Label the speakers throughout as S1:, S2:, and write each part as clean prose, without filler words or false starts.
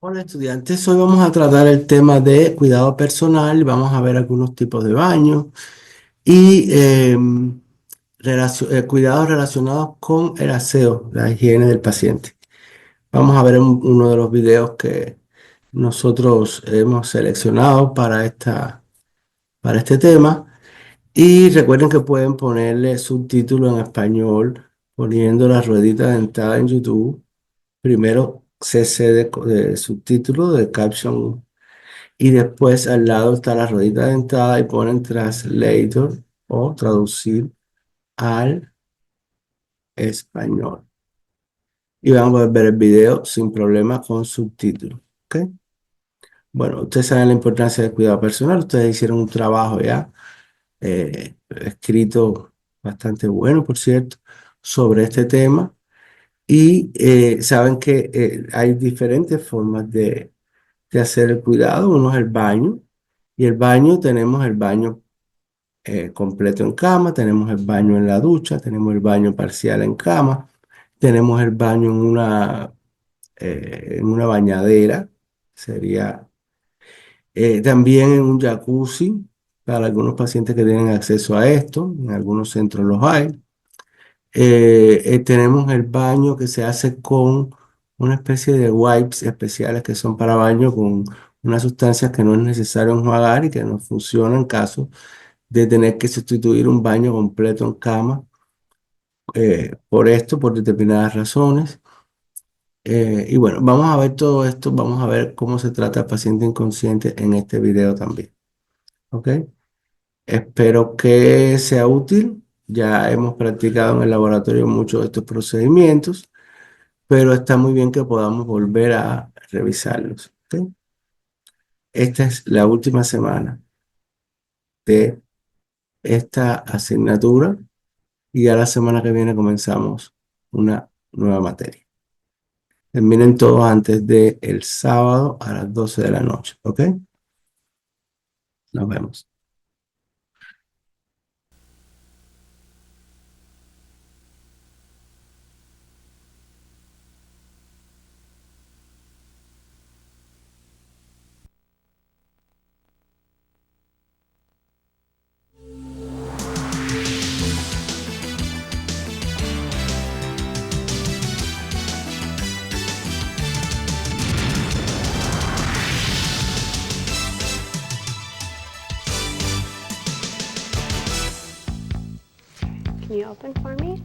S1: Hola estudiantes, hoy vamos a tratar el tema de cuidado personal, vamos a ver algunos tipos de baños y cuidados relacionados con el aseo, la higiene del paciente. Vamos a ver uno de los videos que nosotros hemos seleccionado para este tema y recuerden que pueden ponerle subtítulos en español poniendo la ruedita dentada en YouTube. Primero CC de subtítulo de caption y después al lado está la ruedita dentada y ponen translator o traducir al español. Y van a poder ver el video sin problema con subtítulos. ¿Ok? Bueno, ustedes saben la importancia del cuidado personal. Ustedes hicieron un trabajo ya escrito bastante bueno, por cierto, sobre este tema. Y saben que hay diferentes formas de hacer el cuidado. Uno es el baño. Y el baño, tenemos el baño completo en cama, tenemos el baño en la ducha, tenemos el baño parcial en cama, tenemos el baño en una bañadera, sería también en un jacuzzi, para algunos pacientes que tienen acceso a esto, en algunos centros los hay. Tenemos el baño que se hace con una especie de wipes especiales que son para baño con unas sustancias que no es necesario enjuagar y que no funcionan en caso de tener que sustituir un baño completo en cama por esto, por determinadas razones. Y bueno, vamos a ver todo esto, vamos a ver cómo se trata al paciente inconsciente en este video también. ¿Ok? Espero que sea útil. Ya hemos practicado en el laboratorio muchos de estos procedimientos, pero está muy bien que podamos volver a revisarlos. ¿Ok? Esta es la última semana de esta asignatura. Y ya la semana que viene comenzamos una nueva materia. Terminen todos antes de el sábado a las 12 de la noche, ¿ok? Nos vemos.
S2: Can you open for me?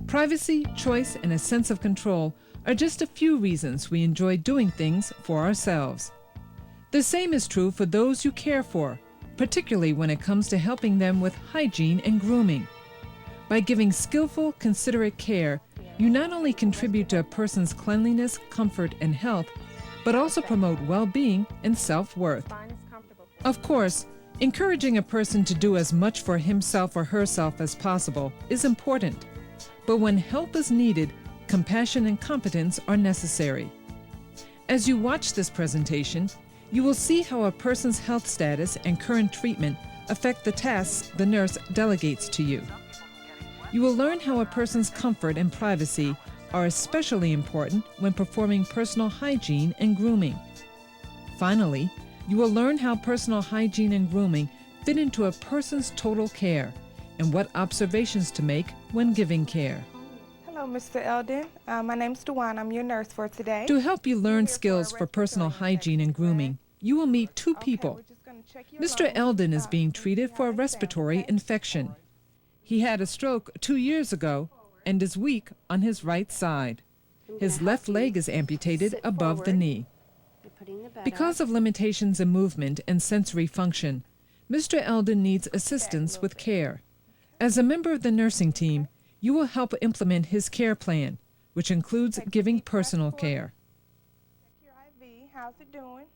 S3: Privacy, choice, and a sense of control are just a few reasons we enjoy doing things for ourselves. The same is true for those you care for, particularly when it comes to helping them with hygiene and grooming. By giving skillful, considerate care, you not only contribute to a person's cleanliness, comfort, and health, but also promote well-being and self-worth. Of course, encouraging a person to do as much for himself or herself as possible is important. But when help is needed, compassion and competence are necessary. As you watch this presentation, you will see how a person's health status and current treatment affect the tasks the nurse delegates to you. You will learn how a person's comfort and privacy are especially important when performing personal hygiene and grooming. Finally, you will learn how personal hygiene and grooming fit into a person's total care and what observations to make when giving care.
S4: Hello, Mr. Eldon. My name's Dewan. I'm your nurse for today.
S3: To help you learn skills for personal hygiene and grooming, you will meet two people. Mr. Eldon is being treated for a respiratory infection. He had a stroke 2 years ago and is weak on his right side. His left leg is amputated above the knee. Because of limitations in movement and sensory function, Mr. Eldon needs assistance with care. As a member of the nursing team, you will help implement his care plan, which includes giving personal care.
S4: How's it doing?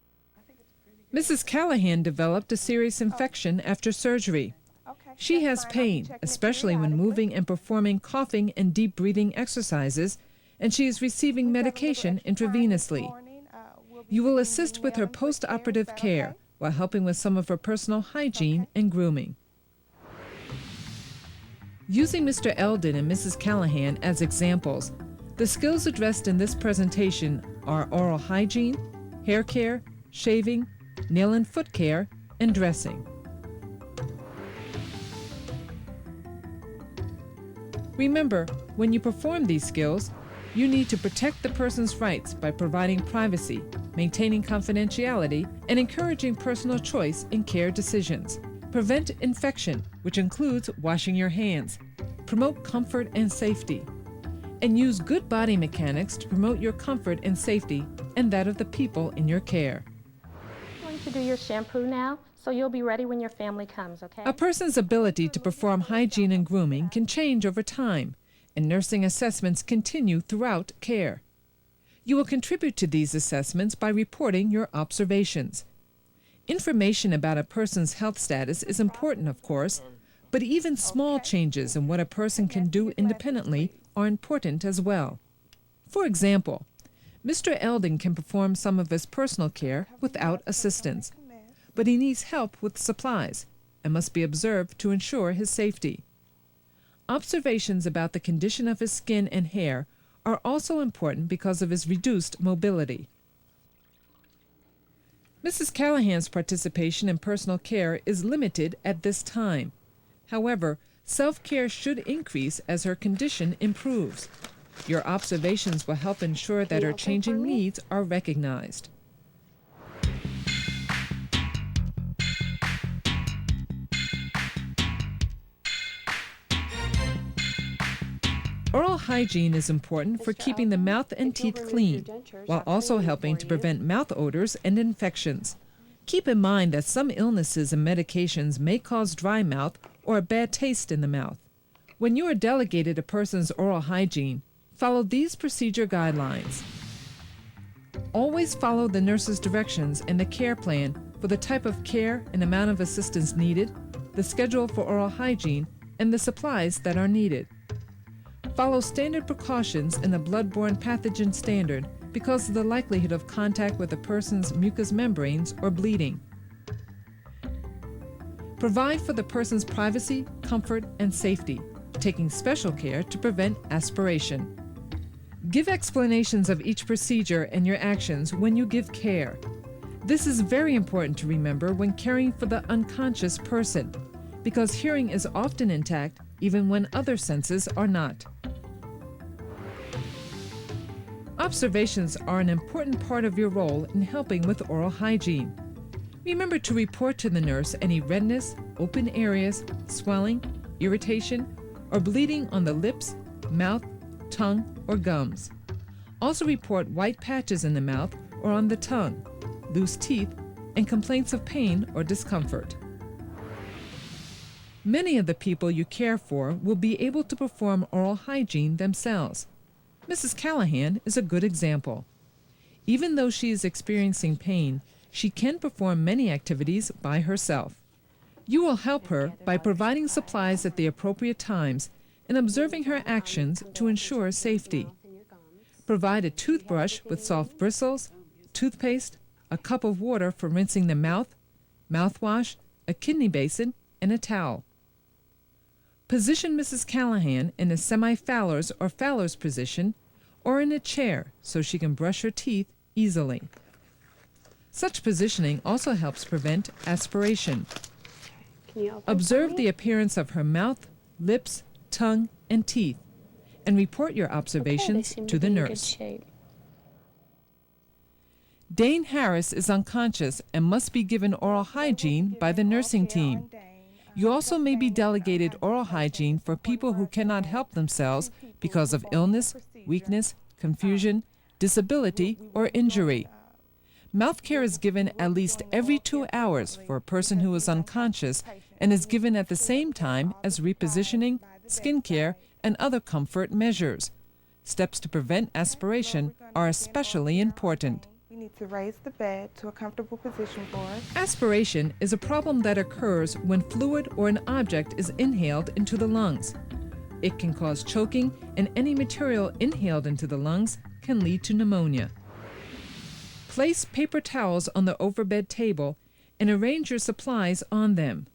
S3: Mrs. Callahan developed a serious infection after surgery. She has pain, especially when moving and performing coughing and deep breathing exercises, and she is receiving medication intravenously. You will assist with her post-operative care while helping with some of her personal hygiene and grooming. Using Mr. Eldon and Mrs. Callahan as examples, the skills addressed in this presentation are oral hygiene, hair care, shaving, nail and foot care, and dressing. Remember, when you perform these skills, you need to protect the person's rights by providing privacy, maintaining confidentiality, and encouraging personal choice in care decisions. Prevent infection, which includes washing your hands. Promote comfort and safety. And use good body mechanics to promote your comfort and safety and that of the people in your care.
S5: I'm going to do your shampoo now, so you'll be ready when your family comes, okay?
S3: A person's ability to perform hygiene and grooming can change over time, and nursing assessments continue throughout care. You will contribute to these assessments by reporting your observations. Information about a person's health status is important, of course, but even small changes in what a person can do independently are important as well. For example, Mr. Eldon can perform some of his personal care without assistance, but he needs help with supplies and must be observed to ensure his safety. Observations about the condition of his skin and hair are also important because of his reduced mobility. Mrs. Callahan's participation in personal care is limited at this time. However, self-care should increase as her condition improves. Your observations will help ensure that her changing needs are recognized. Oral hygiene is important for keeping the mouth and teeth clean, while also helping to prevent mouth odors and infections. Keep in mind that some illnesses and medications may cause dry mouth or a bad taste in the mouth. When you are delegated a person's oral hygiene, follow these procedure guidelines. Always follow the nurse's directions and the care plan for the type of care and amount of assistance needed, the schedule for oral hygiene, and the supplies that are needed. Follow standard precautions in the blood-borne pathogen standard because of the likelihood of contact with a person's mucous membranes or bleeding. Provide for the person's privacy, comfort, and safety, taking special care to prevent aspiration. Give explanations of each procedure and your actions when you give care. This is very important to remember when caring for the unconscious person, because hearing is often intact even when other senses are not. Observations are an important part of your role in helping with oral hygiene. Remember to report to the nurse any redness, open areas, swelling, irritation, or bleeding on the lips, mouth, tongue, or gums. Also report white patches in the mouth or on the tongue, loose teeth, and complaints of pain or discomfort. Many of the people you care for will be able to perform oral hygiene themselves. Mrs. Callahan is a good example. Even though she is experiencing pain, she can perform many activities by herself. You will help her by providing supplies at the appropriate times and observing her actions to ensure safety. Provide a toothbrush with soft bristles, toothpaste, a cup of water for rinsing the mouth, mouthwash, a kidney basin, and a towel. Position Mrs. Callahan in a semi-Fowler's or Fowler's position or in a chair so she can brush her teeth easily. Such positioning also helps prevent aspiration.
S2: Can you open
S3: Observe
S2: for
S3: the
S2: me?
S3: appearance of her mouth, lips, tongue, and teeth, and report your observations
S2: Okay, they seem
S3: to the
S2: be in good
S3: nurse.
S2: shape.
S3: Dane Harris is unconscious and must be given oral hygiene by the nursing team. You also may be delegated oral hygiene for people who cannot help themselves because of illness, weakness, confusion, disability, or injury. Mouth care is given at least every 2 hours for a person who is unconscious and is given at the same time as repositioning, skin care, and other comfort measures. Steps to prevent aspiration are especially important.
S4: We need to raise the bed to a comfortable position for us.
S3: Aspiration is a problem that occurs when fluid or an object is inhaled into the lungs. It can cause choking, and any material inhaled into the lungs can lead to pneumonia. Place paper towels on the overbed table and arrange your supplies on them.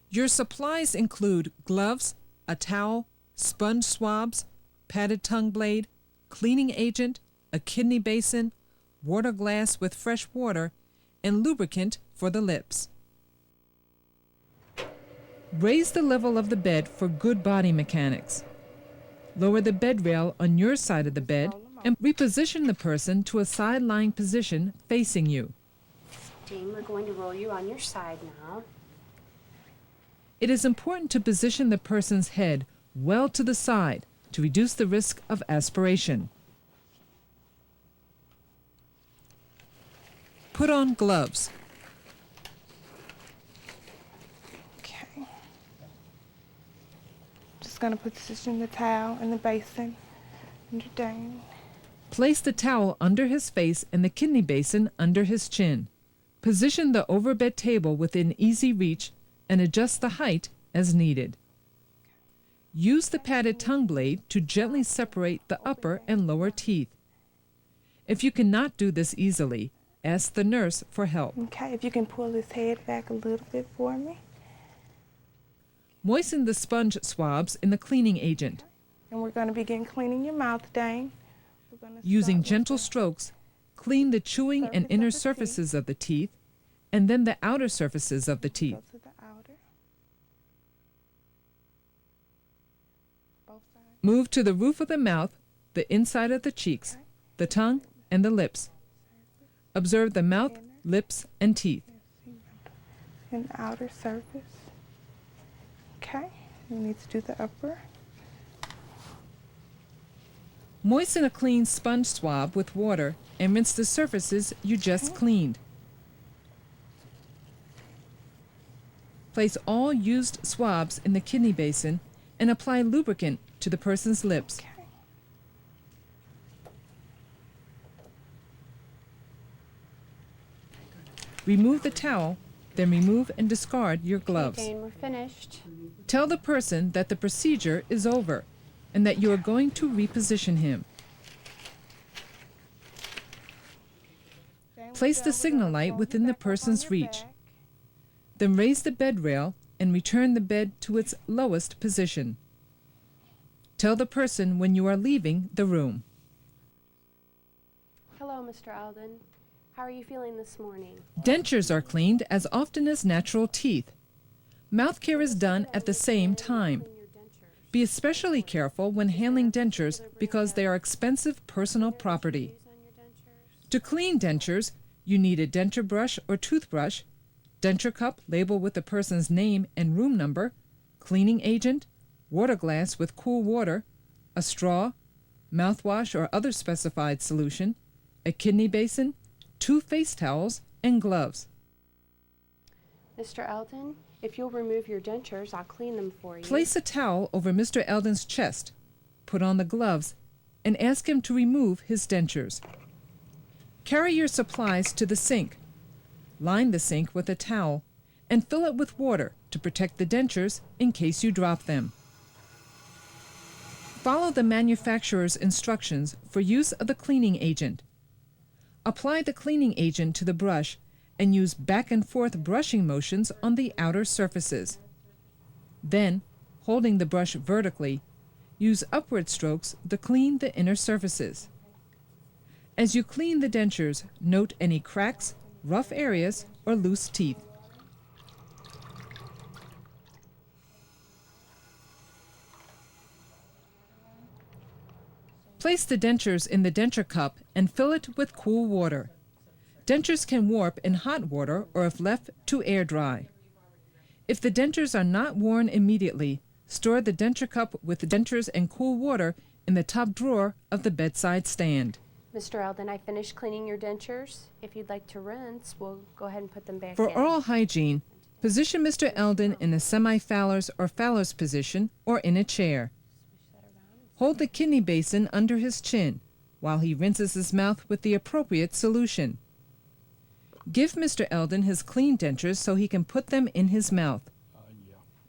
S3: Your supplies include gloves, a towel, sponge swabs, padded tongue blade, cleaning agent, a kidney basin, water glass with fresh water, and lubricant for the lips. Raise the level of the bed for good body mechanics. Lower the bed rail on your side of the bed and reposition the person to a side-lying position facing you.
S2: Dean, we're going to roll you on your side now.
S3: It is important to position the person's head well to the side to reduce the risk of aspiration. Put on gloves.
S4: Okay. Just gonna position the towel in the basin under Dane.
S3: Place the towel under his face and the kidney basin under his chin. Position the overbed table within easy reach and adjust the height as needed. Use the padded tongue blade to gently separate the upper and lower teeth. If you cannot do this easily, ask the nurse for help.
S4: Okay, if you can pull his head back a little bit for me.
S3: Moisten the sponge swabs in the cleaning agent.
S4: And we're gonna begin cleaning your mouth, Dane. We're gonna
S3: Using
S4: start with
S3: gentle
S4: the
S3: strokes, clean the chewing and
S4: surface
S3: inner
S4: of the
S3: surfaces of the teeth, and then the outer surfaces of the teeth.
S4: Go to the outer. Both sides.
S3: Move to the roof of the mouth, the inside of the cheeks, the tongue, and the lips. Observe the mouth, lips, and teeth.
S4: And the outer surface. Okay, we need to do the upper.
S3: Moisten a clean sponge swab with water and rinse the surfaces you just cleaned. Place all used swabs in the kidney basin and apply lubricant to the person's lips.
S4: Okay.
S3: Remove the towel, then remove and discard your gloves.
S2: Okay, Dane, we're finished.
S3: Tell the person that the procedure is over and that you are going to reposition him.
S4: Then
S3: Place the signal light within the person's reach. Then raise the bed rail and return the bed to its lowest position. Tell the person when you are leaving the room.
S2: Hello, Mr. Eldon. How are you feeling this morning?
S3: Dentures are cleaned as often as natural teeth. Mouth care is done at the same time. Be especially careful when handling dentures because they are expensive personal property. To clean dentures, you need a denture brush or toothbrush, denture cup labeled with the person's name and room number, cleaning agent, water glass with cool water, a straw, mouthwash or other specified solution, a kidney basin, 2 face towels, and gloves.
S2: Mr. Eldon, if you'll remove your dentures, I'll clean them for you.
S3: Place a towel over Mr. Eldon's chest, put on the gloves, and ask him to remove his dentures. Carry your supplies to the sink. Line the sink with a towel and fill it with water to protect the dentures in case you drop them. Follow the manufacturer's instructions for use of the cleaning agent. Apply the cleaning agent to the brush and use back and forth brushing motions on the outer surfaces. Then, holding the brush vertically, use upward strokes to clean the inner surfaces. As you clean the dentures, note any cracks, rough areas, or loose teeth. Place the dentures in the denture cup and fill it with cool water. Dentures can warp in hot water or if left to air dry. If the dentures are not worn immediately, store the denture cup with the dentures and cool water in the top drawer of the bedside stand.
S2: Mr. Eldon, I finished cleaning your dentures. If you'd like to rinse, we'll go ahead and put them back
S3: For
S2: in.
S3: oral hygiene, position Mr. Eldon in a semi-Fowler's or Fowler's position or in a chair. Hold the kidney basin under his chin while he rinses his mouth with the appropriate solution. Give Mr. Eldon his clean dentures so he can put them in his mouth.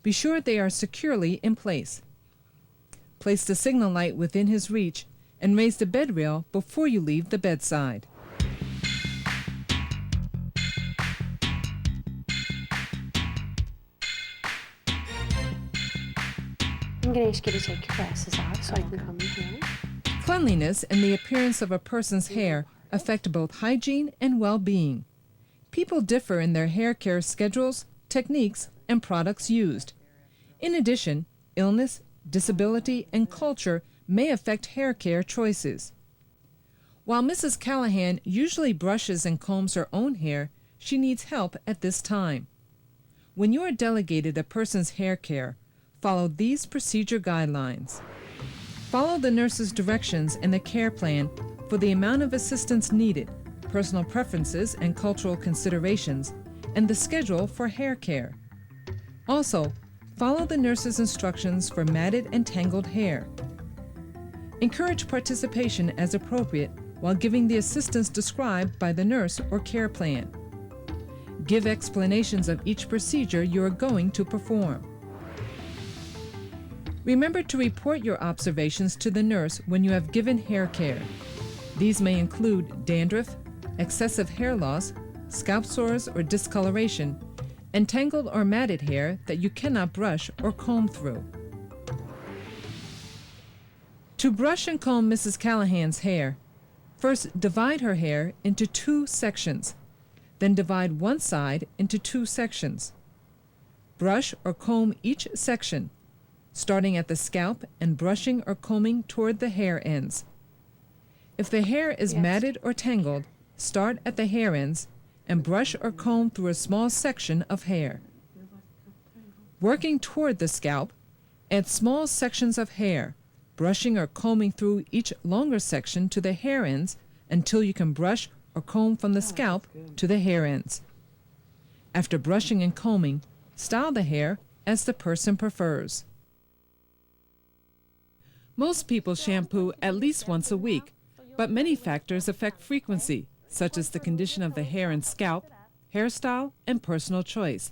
S3: Be sure they are securely in place. Place the signal light within his reach and raise the bed rail before you leave the bedside.
S2: I'm going to ask you to take your glasses off so I can come in here.
S3: Cleanliness and the appearance of a person's hair affect both hygiene and well-being. People differ in their hair care schedules, techniques, and products used. In addition, illness, disability, and culture may affect hair care choices. While Mrs. Callahan usually brushes and combs her own hair, she needs help at this time. When you are delegated a person's hair care, follow these procedure guidelines. Follow the nurse's directions in the care plan for the amount of assistance needed, personal preferences and cultural considerations, and the schedule for hair care. Also, follow the nurse's instructions for matted and tangled hair. Encourage participation as appropriate while giving the assistance described by the nurse or care plan. Give explanations of each procedure you are going to perform. Remember to report your observations to the nurse when you have given hair care. These may include dandruff, excessive hair loss, scalp sores or discoloration, and tangled or matted hair that you cannot brush or comb through. To brush and comb Mrs. Callahan's hair, first divide her hair into 2 sections, then divide one side into 2 sections. Brush or comb each section, starting at the scalp and brushing or combing toward the hair ends. If the hair is matted or tangled, start at the hair ends and brush or comb through a small section of hair. Working toward the scalp, add small sections of hair, brushing or combing through each longer section to the hair ends until you can brush or comb from the scalp to the hair ends. After brushing and combing, style the hair as the person prefers. Most people shampoo at least once a week, but many factors affect frequency, such as the condition of the hair and scalp, hairstyle, and personal choice.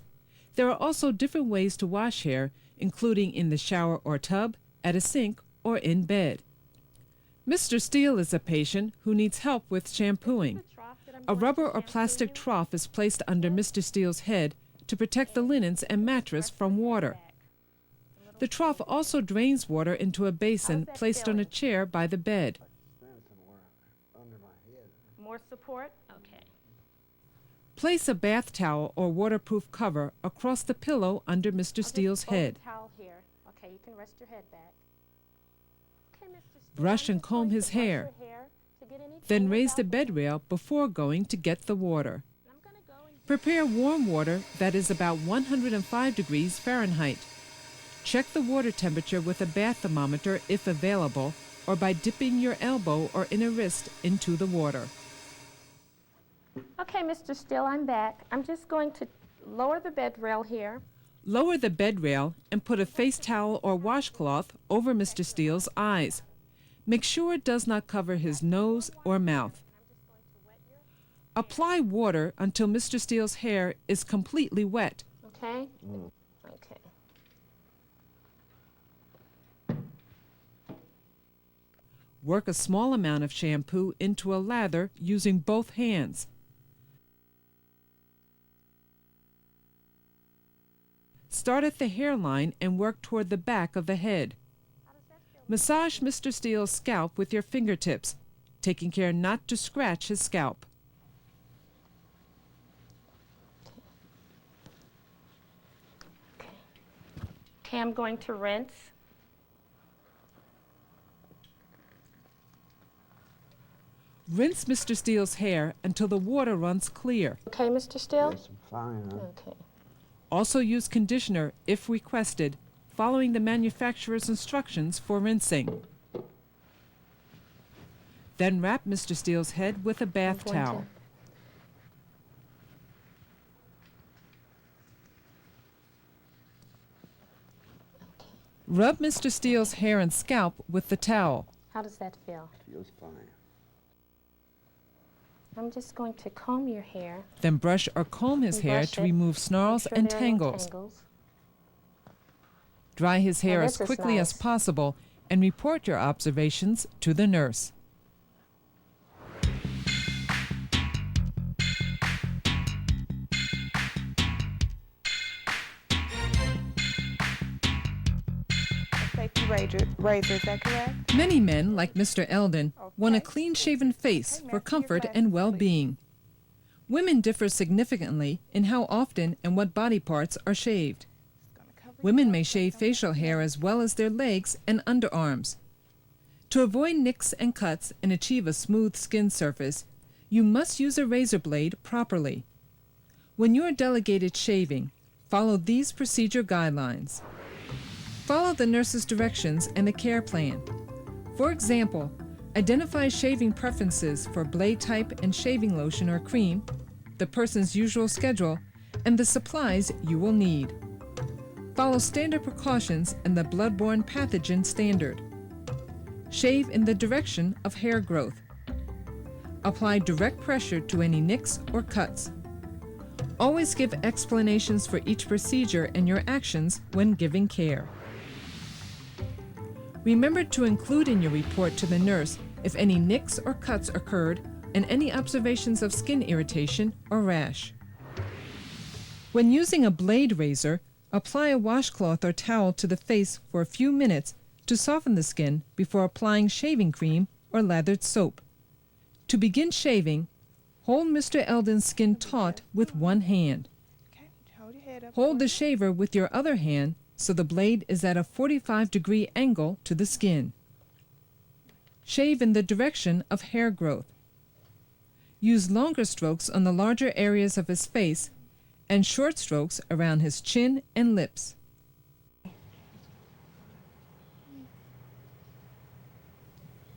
S3: There are also different ways to wash hair, including in the shower or tub, at a sink, or in bed. Mr. Steele is a patient who needs help with shampooing. A rubber or plastic trough is placed under Mr. Steele's head to protect the linens and mattress from water. The trough also drains water into a basin placed on a chair by the bed.
S5: More support? Okay.
S3: Place a bath towel or waterproof cover across the pillow under Mr. Steele's head.
S5: Towel here. Okay, you can rest your head back. Okay, Mr. Steele,
S3: Brush
S5: I'm
S3: and
S5: just
S3: comb
S5: going to
S3: his
S5: brush
S3: hair.
S5: your hair to get any
S3: Then
S5: tangles
S3: raise
S5: out
S3: the
S5: the
S3: bed
S5: way.
S3: rail before going to get the water.
S5: I'm going to go and
S3: Prepare warm water that is about 105 degrees Fahrenheit. Check the water temperature with a bath thermometer if available, or by dipping your elbow or inner wrist into the water.
S5: Okay, Mr. Steele, I'm back. I'm just going to lower the bed rail here.
S3: Lower the bed rail and put a face towel or washcloth over Mr. Steele's eyes. Make sure it does not cover his nose or mouth. Apply water until Mr. Steele's hair is completely wet.
S5: Okay? Okay.
S3: Work a small amount of shampoo into a lather using both hands. Start at the hairline and work toward the back of the head. Massage Mr. Steele's scalp with your fingertips, taking care not to scratch his scalp.
S5: Okay, I'm going to rinse.
S3: Rinse Mr. Steele's hair until the water runs clear.
S5: Okay, Mr. Steele?
S6: Yes, I'm fine, huh?
S5: Okay.
S3: Also use conditioner if requested, following the manufacturer's instructions for rinsing. Then wrap Mr. Steele's head with a bath
S5: I'm going
S3: towel. Rub Mr. Steele's hair and scalp with the towel.
S5: How does that feel?
S6: Feels fine.
S5: I'm just going to comb your hair.
S3: Then brush or comb his
S5: And
S3: hair
S5: brush
S3: to
S5: it.
S3: remove snarls
S5: Make sure
S3: and
S5: there are no
S3: tangles.
S5: tangles.
S3: Dry his hair as
S5: this is
S3: quickly as
S5: nice.
S3: possible and report your observations to the nurse.
S4: Say if you razor, is that correct?
S3: Many men, like Mr. Eldon, want a clean-shaven face for comfort and well-being. Women differ significantly in how often and what body parts are shaved. Women may shave facial hair as well as their legs and underarms. To avoid nicks and cuts and achieve a smooth skin surface, you must use a razor blade properly. When you are delegated shaving, follow these procedure guidelines. Follow the nurse's directions and the care plan. For example, identify shaving preferences for blade type and shaving lotion or cream, the person's usual schedule, and the supplies you will need. Follow standard precautions and the bloodborne pathogen standard. Shave in the direction of hair growth. Apply direct pressure to any nicks or cuts. Always give explanations for each procedure and your actions when giving care. Remember to include in your report to the nurse if any nicks or cuts occurred and any observations of skin irritation or rash. When using a blade razor, apply a washcloth or towel to the face for a few minutes to soften the skin before applying shaving cream or lathered soap. To begin shaving, hold Mr. Eldon's skin taut with one hand.
S4: Okay, hold your head up.
S3: Hold the shaver with your other hand so the blade is at a 45-degree angle to the skin. Shave in the direction of hair growth. Use longer strokes on the larger areas of his face and short strokes around his chin and lips.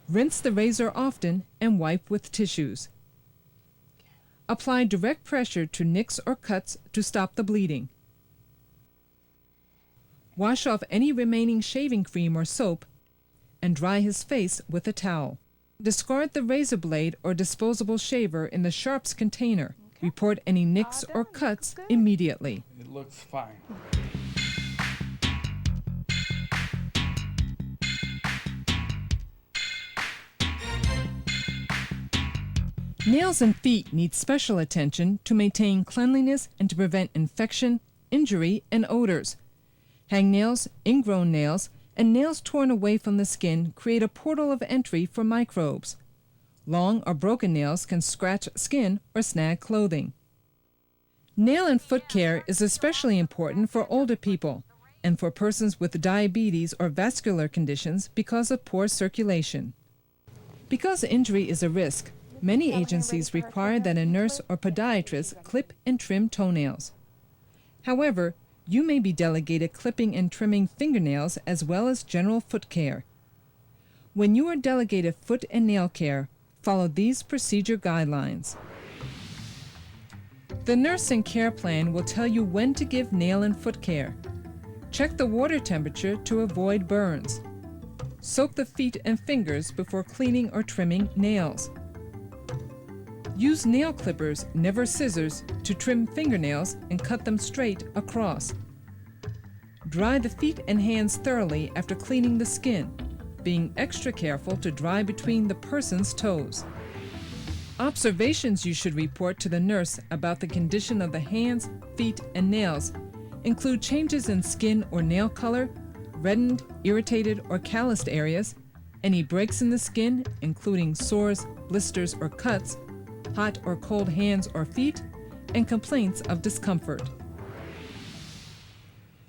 S3: Rinse the razor often and wipe with tissues. Apply direct pressure to nicks or cuts to stop the bleeding. Wash off any remaining shaving cream or soap and dry his face with a towel. Discard the razor blade or disposable shaver in the sharps container. Report any nicks or cuts immediately.
S6: It looks fine.
S3: Nails and feet need special attention to maintain cleanliness and to prevent infection, injury, and odors. Hangnails, ingrown nails, and nails torn away from the skin create a portal of entry for microbes. Long or broken nails can scratch skin or snag clothing. Nail and foot care is especially important for older people and for persons with diabetes or vascular conditions because of poor circulation. Because injury is a risk, many agencies require that a nurse or podiatrist clip and trim toenails. However, you may be delegated clipping and trimming fingernails as well as general foot care. When you are delegated foot and nail care, follow these procedure guidelines. The nurse and care plan will tell you when to give nail and foot care. Check the water temperature to avoid burns. Soak the feet and fingers before cleaning or trimming nails. Use nail clippers, never scissors, to trim fingernails and cut them straight across. Dry the feet and hands thoroughly after cleaning the skin, being extra careful to dry between the person's toes. Observations you should report to the nurse about the condition of the hands, feet, and nails include changes in skin or nail color, reddened, irritated, or calloused areas, any breaks in the skin, including sores, blisters, or cuts, hot or cold hands or feet, and complaints of discomfort.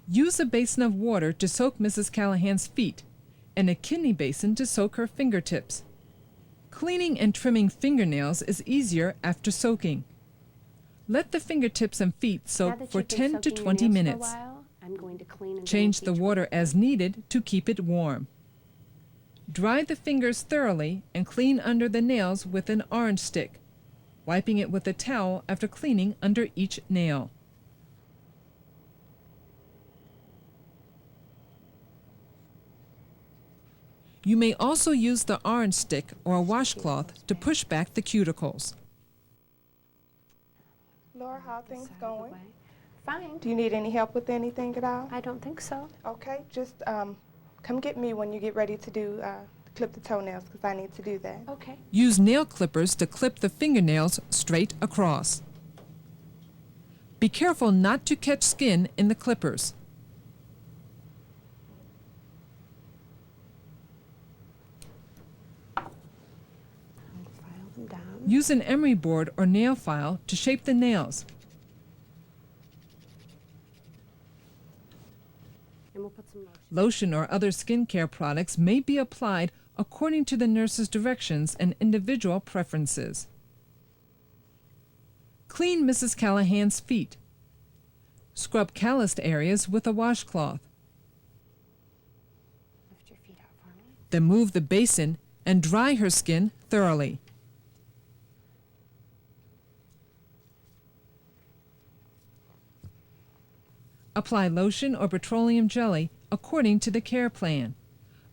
S3: Use a basin of water to soak Mrs. Callahan's feet and a kidney basin to soak her fingertips. Cleaning and trimming fingernails is easier after soaking. Let the fingertips and feet soak for 10 to 20 minutes. Change the water as needed to keep it warm. Dry the fingers thoroughly and clean under the nails with an orange stick, wiping it with a towel after cleaning under each nail. You may also use the orange stick or a washcloth to push back the cuticles.
S4: Laura, how are things going?
S2: Fine.
S4: Do you need any help with anything at all?
S2: I don't think so.
S4: Okay, just come get me when you get ready to do clip the toenails, because I need to do that.
S2: Okay.
S3: Use nail clippers to clip the fingernails straight across. Be careful not to catch skin in the clippers. Use an emery board or nail file to shape the nails.
S2: And we'll put some lotion.
S3: Lotion or other skincare products may be applied according to the nurse's directions and individual preferences. Clean Mrs. Callahan's feet. Scrub calloused areas with a washcloth.
S2: Lift your feet out for me.
S3: Then move the basin and dry her skin thoroughly. Apply lotion or petroleum jelly according to the care plan.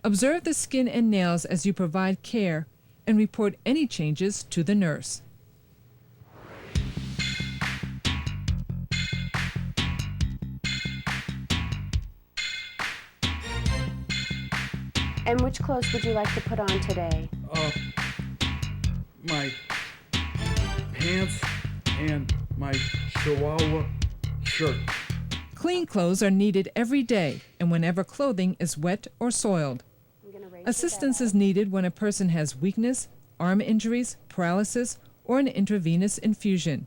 S3: Observe the skin and nails as you provide care and report any changes to the nurse.
S2: And which clothes would you like to put on today?
S6: My pants and my Chihuahua shirt.
S3: Clean clothes are needed every day and whenever clothing is wet or soiled.
S2: I'm gonna raise
S3: Assistance
S2: your
S3: is needed when a person has weakness, arm injuries, paralysis, or an intravenous infusion.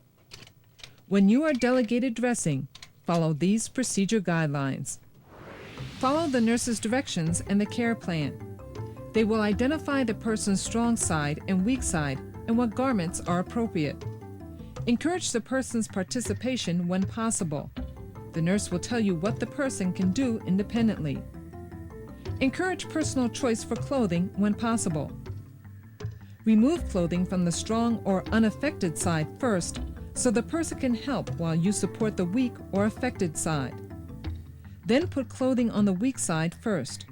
S3: When you are delegated dressing, follow these procedure guidelines. Follow the nurse's directions and the care plan. They will identify the person's strong side and weak side and what garments are appropriate. Encourage the person's participation when possible. The nurse will tell you what the person can do independently. Encourage personal choice for clothing when possible. Remove clothing from the strong or unaffected side first so the person can help while you support the weak or affected side. Then put clothing on the weak side first.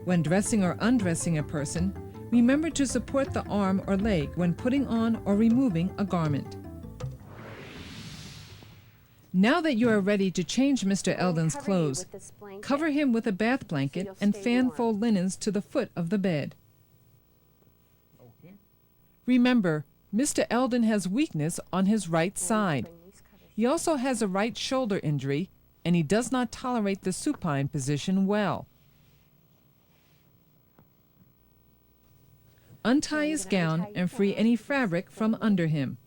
S3: When dressing or undressing a person, remember to support the arm or leg when putting on or removing a garment. Now that you are ready to change Mr. Eldon's
S2: cover you
S3: clothes,
S2: with this blanket.
S3: cover him with a bath blanket
S2: you'll
S3: and
S2: stay
S3: fan
S2: warm.
S3: fold linens to the foot of the bed. Remember, Mr. Eldon has weakness on his right side.
S2: Bring these covers.
S3: He also has a right shoulder injury, and he does not tolerate the supine position well. Untie his gown and free any fabric from under him.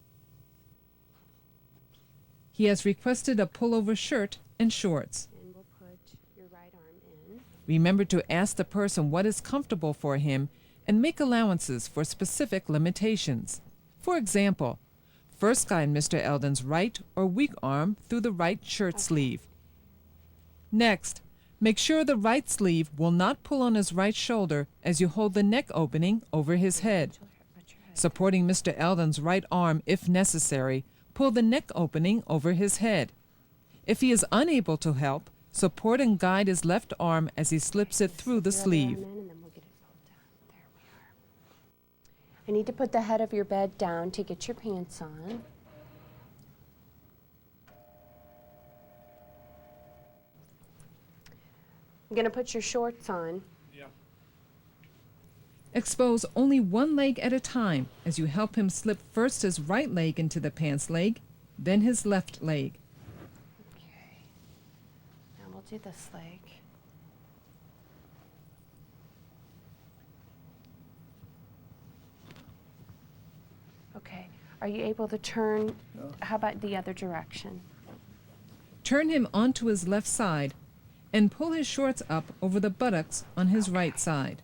S3: He has requested a pullover shirt and shorts.
S2: And we'll put your right arm in.
S3: Remember to ask the person what is comfortable for him and make allowances for specific limitations. For example, first guide Mr. Eldon's right or weak arm through the right shirt sleeve. Next, make sure the right sleeve will not pull on his right shoulder as you hold the neck opening over his head. Supporting Mr. Eldon's right arm if necessary, pull the neck opening over his head. If he is unable to help, support and guide his left arm as he slips it through the
S2: Your other
S3: sleeve.
S2: arm in, and then we'll get it pulled down. There we are. I need to put the head of your bed down to get your pants on. I'm gonna put your shorts on.
S3: Expose only one leg at a time as you help him slip first his right leg into the pants leg, then his left leg.
S2: Okay. Now we'll do this leg. Okay. Are you able to turn? How about the other direction?
S3: Turn him onto his left side and pull his shorts up over the buttocks on his right side.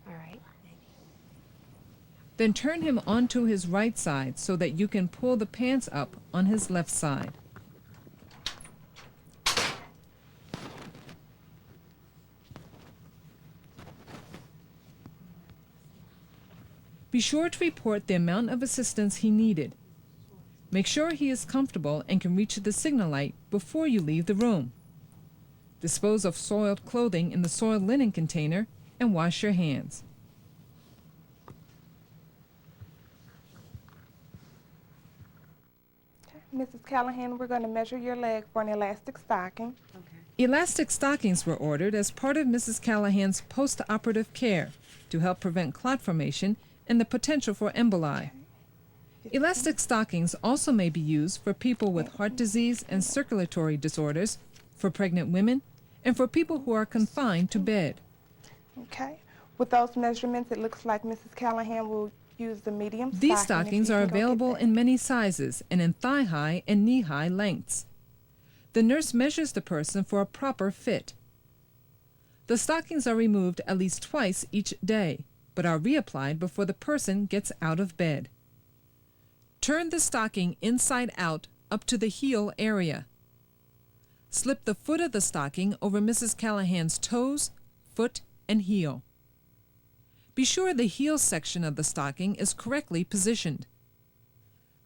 S2: All right.
S3: Then turn him onto his right side so that you can pull the pants up on his left side. Be sure to report the amount of assistance he needed. Make sure he is comfortable and can reach the signal light before you leave the room. Dispose of soiled clothing in the soiled linen container and wash your hands.
S4: Mrs. Callahan, we're going to measure your leg for an elastic stocking.
S3: Elastic stockings were ordered as part of Mrs. Callahan's post-operative care to help prevent clot formation and the potential for emboli. Elastic stockings also may be used for people with heart disease and circulatory disorders, for pregnant women, and for people who are confined to bed.
S4: Okay. With those measurements, it looks like Mrs. Callahan will use the medium stocking.
S3: These
S4: if
S3: stockings
S4: you
S3: are
S4: can go get
S3: available
S4: that.
S3: in many sizes and in thigh-high and knee-high lengths. The nurse measures the person for a proper fit. The stockings are removed at least twice each day, but are reapplied before the person gets out of bed. Turn the stocking inside out up to the heel area. Slip the foot of the stocking over Mrs. Callahan's toes, foot, and heel. Be sure the heel section of the stocking is correctly positioned.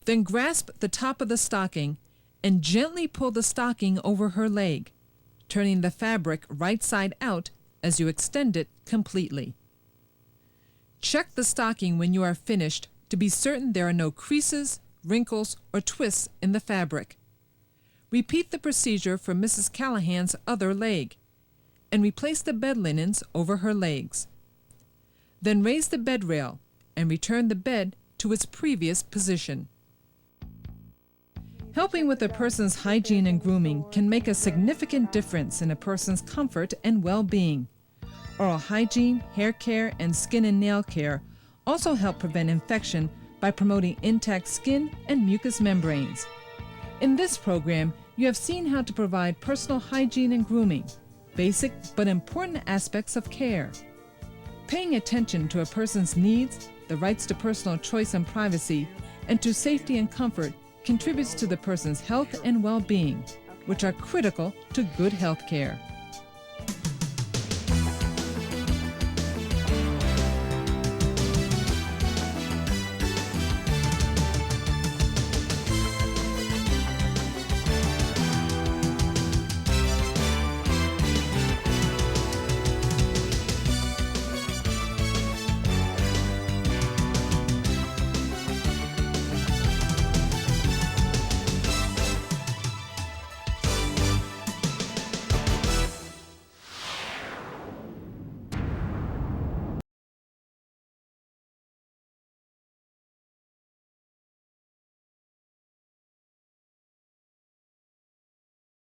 S3: Then grasp the top of the stocking and gently pull the stocking over her leg, turning the fabric right side out as you extend it completely. Check the stocking when you are finished to be certain there are no creases, wrinkles, or twists in the fabric. Repeat the procedure for Mrs. Callahan's other leg, and replace the bed linens over her legs. Then raise the bed rail and return the bed to its previous position. Helping with a person's hygiene and grooming can make a significant difference in a person's comfort and well-being. Oral hygiene, hair care, and skin and nail care also help prevent infection by promoting intact skin and mucous membranes. In this program, you have seen how to provide personal hygiene and grooming, basic but important aspects of care. Paying attention to a person's needs, the rights to personal choice and privacy, and to safety and comfort contributes to the person's health and well-being, which are critical to good health care.